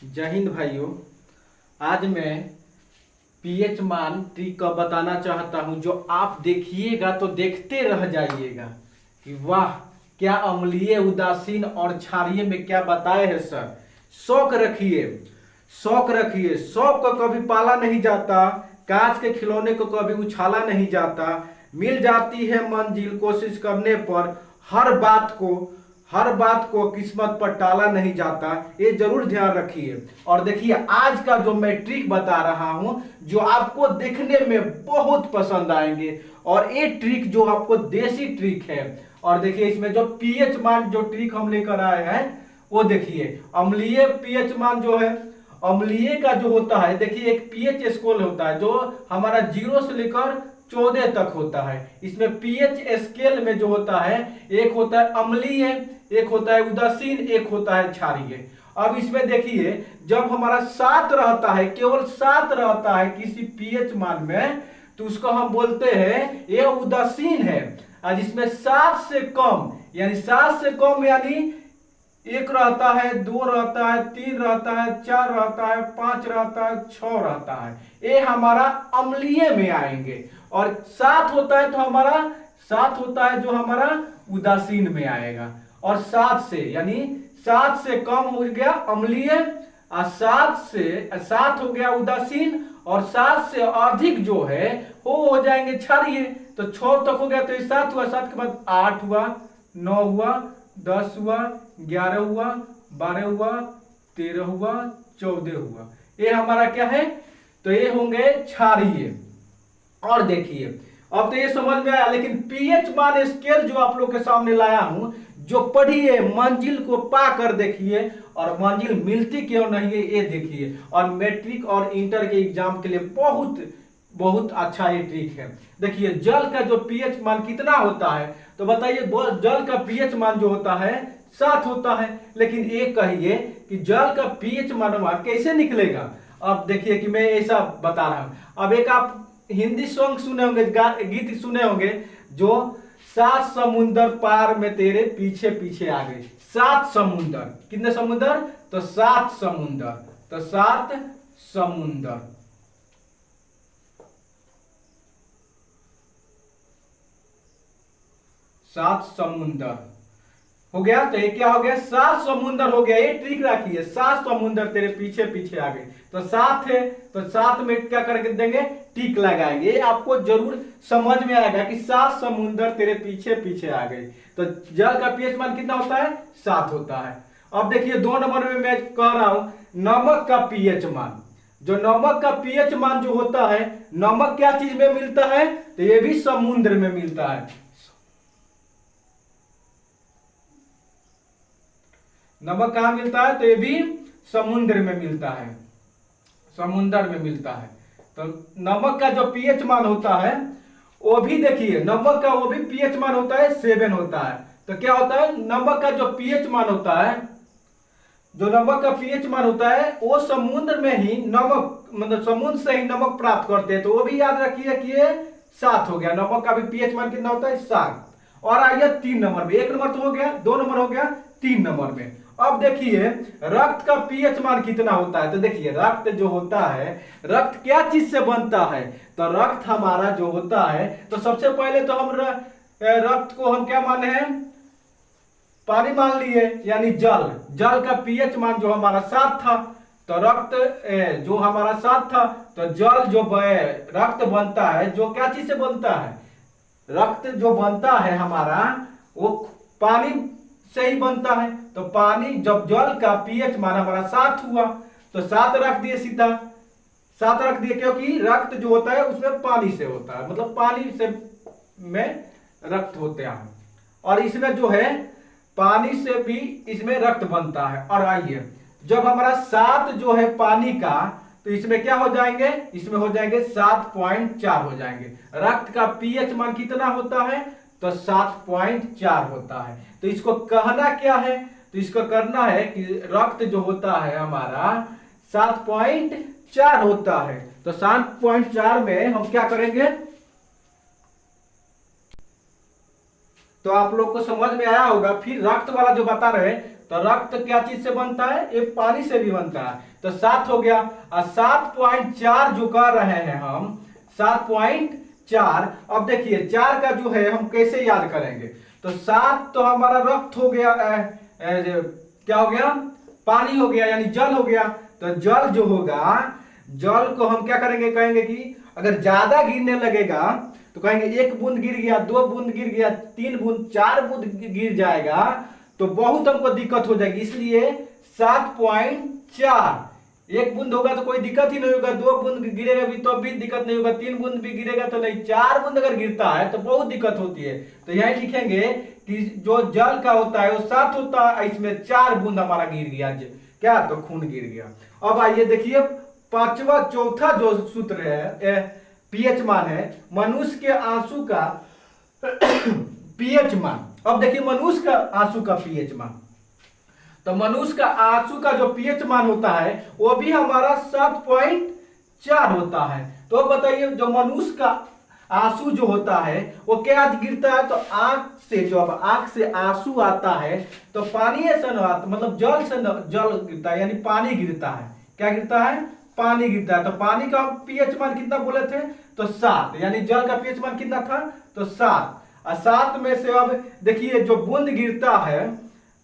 जय हिंद भाइयों। आज मैं पीएच मान ट्रिक का बताना चाहता हूं, जो आप देखिएगा तो देखते रह जाइएगा कि वाह, क्या अम्लीय, उदासीन और क्षारीय में क्या बताए हैं सर। शौक रखिए, शौक रखिए। शौक को कभी पाला नहीं जाता, कांच के खिलौने को कभी उछाला नहीं जाता। मिल जाती है मंजिल कोशिश करने पर। हर बात को हर बात को किस्मत पर टाला नहीं जाता, ये जरूर ध्यान रखिए। और देखिए, आज का जो मैं ट्रिक बता रहा हूं, जो आपको देखने में बहुत पसंद आएंगे। और ये ट्रिक जो आपको देसी ट्रिक है। और देखिए, इसमें जो पीएच मान जो ट्रिक हम लेकर आए हैं, वो देखिए। अम्लीय पीएच मान जो है, अम्लीय का जो होता है, देखिए एक पीएच स्केल होता है जो हमारा 0 से लेकर 14 तक होता है। इसमें पीएच स्केल में जो होता है, एक होता है अम्लीय, एक होता है उदासीन, एक होता है क्षारीय। अब इसमें देखिए, जब हमारा 7 रहता है, केवल 7 रहता है किसी पीएच मान में, तो उसको हम बोलते हैं ये उदासीन है। और जिसमें 7 से कम, यानी 7 से कम, यानी 1 रहता है, 2 रहता है, 3 रहता है, 4 रहता है, 5 रहता है, 6 रहता है, ये हमारा अम्लीय में आएंगे। और 7 होता है तो हमारा 7 होता है जो हमारा उदासीन में आएगा। और 7 से, यानी 7 से कम हो गया अम्लीय, और 7 हो गया उदासीन, और 7 से अधिक जो है वो हो जाएंगे क्षारीय। तो 6 तक हो गया तो 7 हुआ, 7 के बाद 8 हुआ, 9 हुआ, 10 हुआ, 11 हुआ, 12 हुआ, 13 हुआ, 14 हुआ। ये हमारा क्या है, तो ये होंगे क्षारीय। और देखिए, अब तो ये समझ में आया, लेकिन पीएच मान स्केल जो आप लोग के सामने लाया हूं, जो पढ़िए, मंजिल को पा कर देखिए, और मंजिल मिलती क्यों नहीं है ये देखिए। और मैट्रिक और इंटर के एग्जाम के लिए बहुत बहुत अच्छा ये ट्रिक है। देखिए, जल का जो पीएच मान कितना होता है, तो बताइए। जल का पीएच मान जो होता है 7 होता है। लेकिन ये कहिए कि जल का पीएच मान कैसे निकलेगा। अब देखिए कि मैं ऐसा बता रहा हूं। अब एक आप हिंदी सॉन्ग सुने होंगे, गीत सुने होंगे, जो 7 समुंदर पार में तेरे पीछे पीछे आ गए। 7 समुंदर, कितने समुंदर, तो 7 समुंदर, तो 7 समुंदर। 7 समुंदर हो गया। तो ये क्या हो गया, 7 समुंदर हो गया। ये ट्रिक रखिए, 7 समुंदर तेरे पीछे पीछे आ गए। तो 7 है, तो 7 में क्या करके देंगे, टिक लगाएंगे। ये आपको जरूर समझ में आएगा कि 7 समुंदर तेरे पीछे पीछे आ गए। तो जल का पीएच मान कितना होता है, 7 होता है। अब देखिए, 2 नंबर में मैं कह रहा हूं नमक का पीएच मान। जो नमक का पीएच मान जो होता है, नमक क्या चीज में मिलता है, तो ये भी समुद्र में मिलता है। नमक कहां मिलता है, तो ये भी समुद्र में मिलता है, समुद्र में मिलता है। तो नमक का जो पीएच मान होता है, वो भी देखिए, नमक का वो भी पीएच मान होता है 7 होता है। तो क्या होता है, नमक का जो पीएच मान होता है, जो नमक का पीएच मान होता है, वो समुद्र में ही नमक, मतलब समुद्र से ही नमक प्राप्त करते हैं। तो वो भी याद रखिए कि ये 7 हो गया। नमक का भी पीएच मान कितना होता है, 7। और आइए 3 नंबर में। 1 नंबर तो हो गया, 2 नंबर हो गया, 3 नंबर में अब देखिए रक्त का पीएच मान कितना होता है। तो देखिए, रक्त जो होता है, रक्त क्या चीज से बनता है, तो रक्त हमारा जो होता है, तो सबसे पहले तो हम रक्त को हम क्या माने हैं, पानी मान लिए, यानी जल। जल का पीएच मान जो हमारा 7 था, तो रक्त जो हमारा 7 था, तो जल जो रक्त बनता है, जो क्या चीज से बनता है, रक्त जो बनता है हमारा, वो पानी से ही बनता है। तो पानी, जब जल का पीएच मान हमारा 7 हुआ, तो 7 रख दिए, सीधा 7 रख दिए, क्योंकि रक्त जो होता है उसमें पानी से होता है, मतलब पानी से में रक्त होते हैं। और इसमें जो है पानी से भी इसमें रक्त बनता है। और आइए, जब हमारा 7 जो है पानी का, तो इसमें क्या हो जाएंगे, इसमें हो जाएंगे 7.4 हो जाएंगे। रक्त का पीएच मान कितना होता है, तो 7.4 होता है। तो इसको कहना क्या है, तो इसको करना है कि रक्त जो होता है हमारा 7.4 होता है। तो 7.4 में हम क्या करेंगे, तो आप लोग को समझ में आया होगा। फिर रक्त वाला जो बता रहे हैं, तो रक्त क्या चीज से बनता है, ये पानी से भी बनता है। तो 7 हो गया। और 7.4 जो कर रहे हैं हम, 7.4। अब देखिए 4 का जो है हम कैसे याद करेंगे, तो 7 तो हमारा रक्त हो गया, क्या हो गया, पानी हो गया यानी जल हो गया। तो जल जो होगा, जल को हम क्या करेंगे, कहेंगे कि अगर ज्यादा गिरने लगेगा तो कहेंगे 1 बूंद गिर गया, 2 बूंद गिर गया, 3 बूंद, 4 बूंद गिर जाएगा तो बहुत हमको दिक्कत हो जाएगी। इसलिए 7.4। 1 बूंद होगा तो कोई दिक्कत ही नहीं होगा, 2 बूंद गिरेगा भी तो भी दिक्कत नहीं होगा, 3 बूंद भी गिरेगा तो नहीं, 4 बूंद अगर गिरता है तो बहुत दिक्कत होती है। तो यही लिखेंगे कि जो जल का होता है वो 7 होता है, इसमें 4 बूंद हमारा गिर गया, क्या, तो खून गिर गया। अब आइए देखिए चौथा जो सूत्र है, पीएच मान है, मनुष्य के आंसू का पीएच मान। अब देखिए मनुष्य का आंसू का पीएच मान, तो मनुष्य का आंसू का जो पीएच मान होता है वो भी हमारा 7.4 होता है। तो अब बताइए जो मनुष्य का आंसू जो होता है वो क्या गिरता है, तो आंख से, जब आंख से आंसू आता है तो पानी से न, मतलब जल से जल गिरता है, यानी पानी गिरता है। क्या गिरता है, पानी गिरता है। तो पानी का पीएच मान कितना बोले थे, तो 7, यानी जल का पीएच मान कितना था, तो 7। और 7 में से अब देखिए जो बूंद गिरता है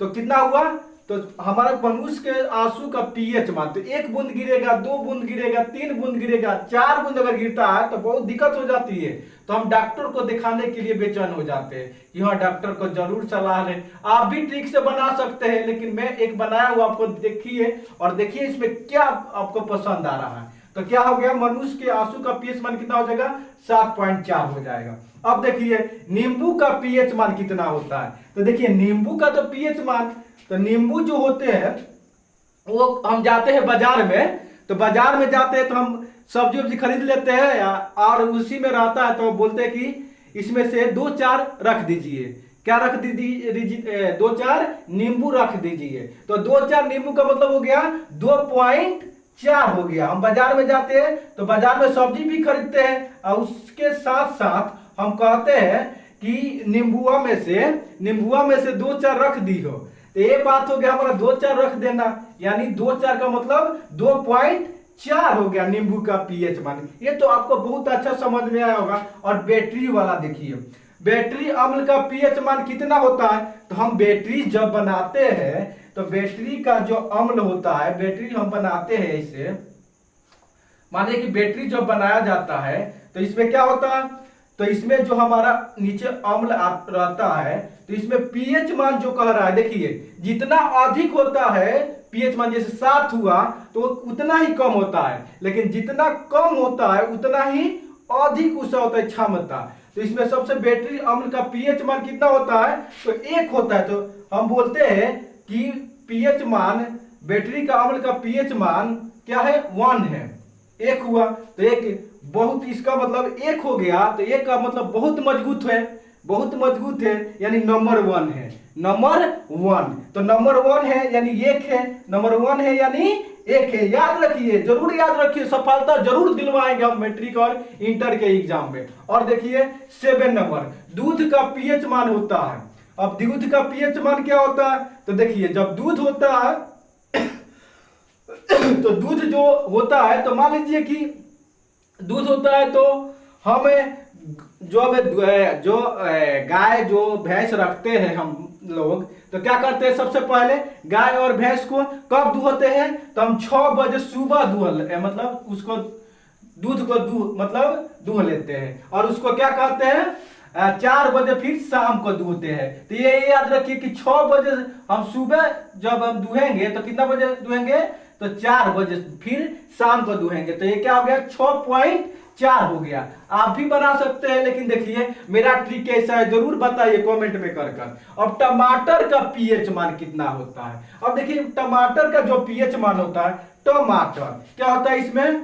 तो कितना हुआ, तो हमारा मनुष्य के आंसू का पीएच मान, तो 1 बूंद गिरेगा, 2 बूंद गिरेगा, 3 बूंद गिरेगा, 4 बूंद अगर गिरता है तो बहुत दिक्कत हो जाती है। तो हम डॉक्टर को दिखाने के लिए बेचैन हो जाते हैं कि हाँ डॉक्टर को जरूर सलाह लें। आप भी ट्रिक से बना सकते हैं, लेकिन मैं एक बनाया हुआ आपको देखिए और देखिए इसमें क्या आपको पसंद आ रहा है। तो क्या हो गया, मनुष्य के आंसू का पीएच मान कितना हो जाएगा, 7.4 हो जाएगा। अब देखिए नींबू का पीएच मान कितना होता है, तो देखिए नींबू का तो पीएच मान, तो नींबू जो होते हैं वो हम जाते हैं बाजार में, तो बाजार में जाते हैं तो हम सब्जी वब्जी खरीद लेते हैं और उसी में रहता है तो बोलते हैं कि इसमें से 2-4 रख दीजिए, क्या रख दीजिए, 2-4 नींबू रख दीजिए। तो 2-4 नींबू का मतलब हो गया 2.4 हो गया। हम बाजार में जाते हैं तो बाजार में सब्जी भी खरीदते हैं और उसके साथ साथ हम कहते हैं कि नींबुआ में से 2-4 रख दी हो। तो ये बात हो गया हमारा 2-4 रख देना, यानी 2-4 का मतलब 2.4 हो गया नींबू का पीएच मान। ये तो आपको बहुत अच्छा समझ में आया होगा। और बैटरी वाला देखिए, बैटरी अम्ल का पीएच मान कितना होता है, तो हम बैटरी जब बनाते हैं तो बैटरी का जो अम्ल होता है, बैटरी हम बनाते हैं इसे, मानिए कि बैटरी जब बनाया जाता है तो इसमें क्या होता है, तो इसमें जो हमारा नीचे अम्ल रहता है तो इसमें पीएच मान जो कह रहा है, देखिए जितना अधिक होता है पीएच मान, जैसे 7 हुआ तो उतना ही कम होता है, लेकिन जितना कम होता है उतना ही अधिक उसका होता है क्षमता। तो इसमें सबसे बैटरी अम्ल का पीएच मान कितना होता है, तो 1 होता है। तो हम बोलते हैं कि पीएच मान, बैटरी का अम्ल का पीएच मान क्या है, 1 है, 1 हुआ। तो 1 बहुत, इसका मतलब 1 हो गया, तो 1 का मतलब बहुत मजबूत है, बहुत मजबूत है, यानी नंबर 1 है, नंबर 1। तो नंबर 1 है यानी 1 है, नंबर 1 है यानी 1 है। याद रखिए, जरूर याद रखिए, सफलता जरूर दिलवाएंगे हम मैट्रिक और इंटर के एग्जाम में। और देखिए 7 नंबर, दूध का पीएच मान होता है। अब दूध का पीएच मान क्या होता है, तो देखिए जब दूध होता है तो दूध जो होता है, तो मान लीजिए कि दूध होता है तो हमें जो गाय जो भैंस रखते हैं हम लोग, तो क्या करते हैं, सबसे पहले गाय और भैंस को कब दुहते हैं, तो हम 6 बजे सुबह मतलब उसको दूध को दूह लेते हैं और उसको क्या कहते हैं 4 बजे फिर शाम को दूहते हैं। तो ये याद रखिए कि 6 बजे हम सुबह जब हम दुहेंगे तो कितना बजे दुहेंगे, तो 4 बजे फिर शाम को दुहेंगे। तो ये क्या हो गया, 6.4 हो गया। आप भी बना सकते हैं, लेकिन देखिए मेरा ट्रिक कैसा है जरूर बताइए कमेंट में कर कर। अब टमाटर का पीएच मान कितना होता है, अब देखिए टमाटर का जो पीएच मान होता है, टमाटर क्या होता है इसमें,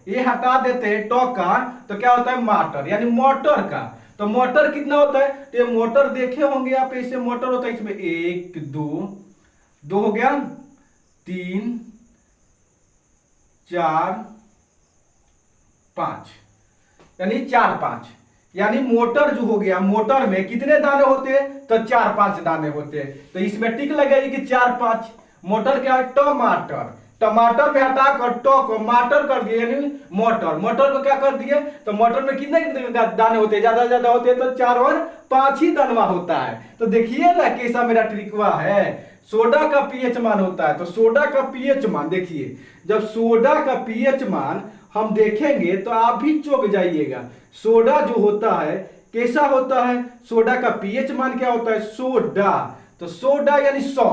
ये हटा देते हैं टो का, तो क्या होता है माटर, यानी मोटर का। तो मोटर कितना होता है, तो ये मोटर देखे होंगे आप, ऐसे मोटर होता है, इसमें 1 2 हो गया, 3 4 5, यानी 4 5, यानी मोटर जो हो गया, मोटर में कितने दाने होते हैं? तो 4-5 दाने होते हैं। तो इसमें टिक लगेगी कि 4-5। मोटर क्या है? टमाटर। टमाटर में हटाकर ट को माटर कर दिए, यानी मोटर। मोटर को क्या कर दिए? तो मोटर में कितने दाने होते हैं? ज्यादा ज्यादा होते हैं तो 4 और 5 ही दानवा होता है। तो देखिए ना कैसा मेरा ट्रिकवा है। सोडा का पीएच मान होता है, तो सोडा का पीएच मान देखिए, जब सोडा का पीएच मान हम देखेंगे तो आप भी चौंक जाइएगा। सोडा जो होता है कैसा होता है? सोडा का पीएच मान क्या होता है? सोडा। तो सोडा यानी 100,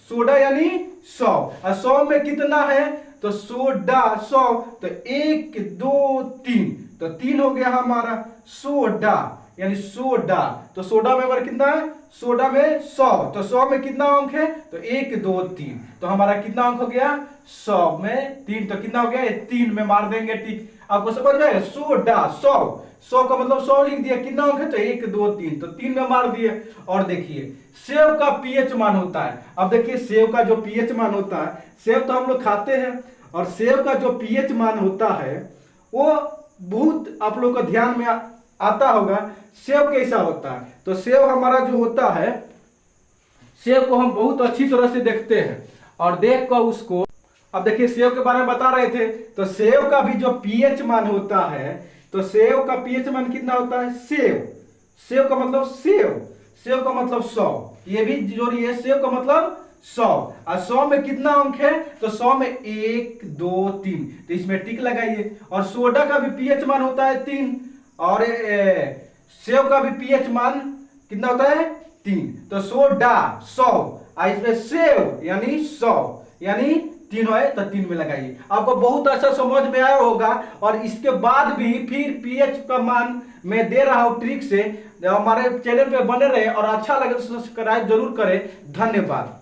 सोडा यानी 100, और 100 में कितना है? तो सोडा 100, तो 1 2 3, तो 3 हो गया हमारा सोडा, यानी सोडा। तो सोडा में हमारा कितना है? सोडा में 100, तो 100 में कितना अंक है? तो 1 2 3, तो हमारा कितना अंक हो गया? 100 में 3, तो कितना हो गया? 3 में मार देंगे टिक। आपको समझ में आएगा? सोडा 100, 100 का मतलब 100 लिख दिया। कितना अंक है? तो 1 2 3, तो 3 में मार दिए। और देखिए सेव का पीएच मान होता है। अब देखिए सेव का जो पीएच मान होता है, सेव तो हम लोग खाते हैं, और सेव का जो पीएच मान होता है वो बहुत आप लोग का ध्यान में आता होगा। सेव कैसा होता है? तो सेव हमारा जो होता है, सेव को हम बहुत अच्छी तरह से देखते हैं और देख कर उसको, अब देखिए सेव के बारे में बता रहे थे, तो सेव का भी जो पीएच मान होता है, तो सेव का पीएच मान कितना होता है? सेव, सेव का मतलब सेव, सेव का मतलब 100, ये भी जोड़ी है। सेव का मतलब 100, और 100 में कितना अंक है? तो 100 में 1 2 3, तो इसमें टिक लगाइए। और सोडा का भी पीएच मान होता है 3, और सेव का भी पीएच मान कितना होता है? 3, तो सोडा 100, इसमें सेव यानी 100, यानी 3 है, तो 3 में लगाइए। आपको बहुत अच्छा समझ में आया होगा। और इसके बाद भी फिर पीएच का मान मैं दे रहा हूं ट्रिक से। हमारे चैनल पे बने रहे, और अच्छा लगे तो सब्सक्राइब जरूर करें। धन्यवाद।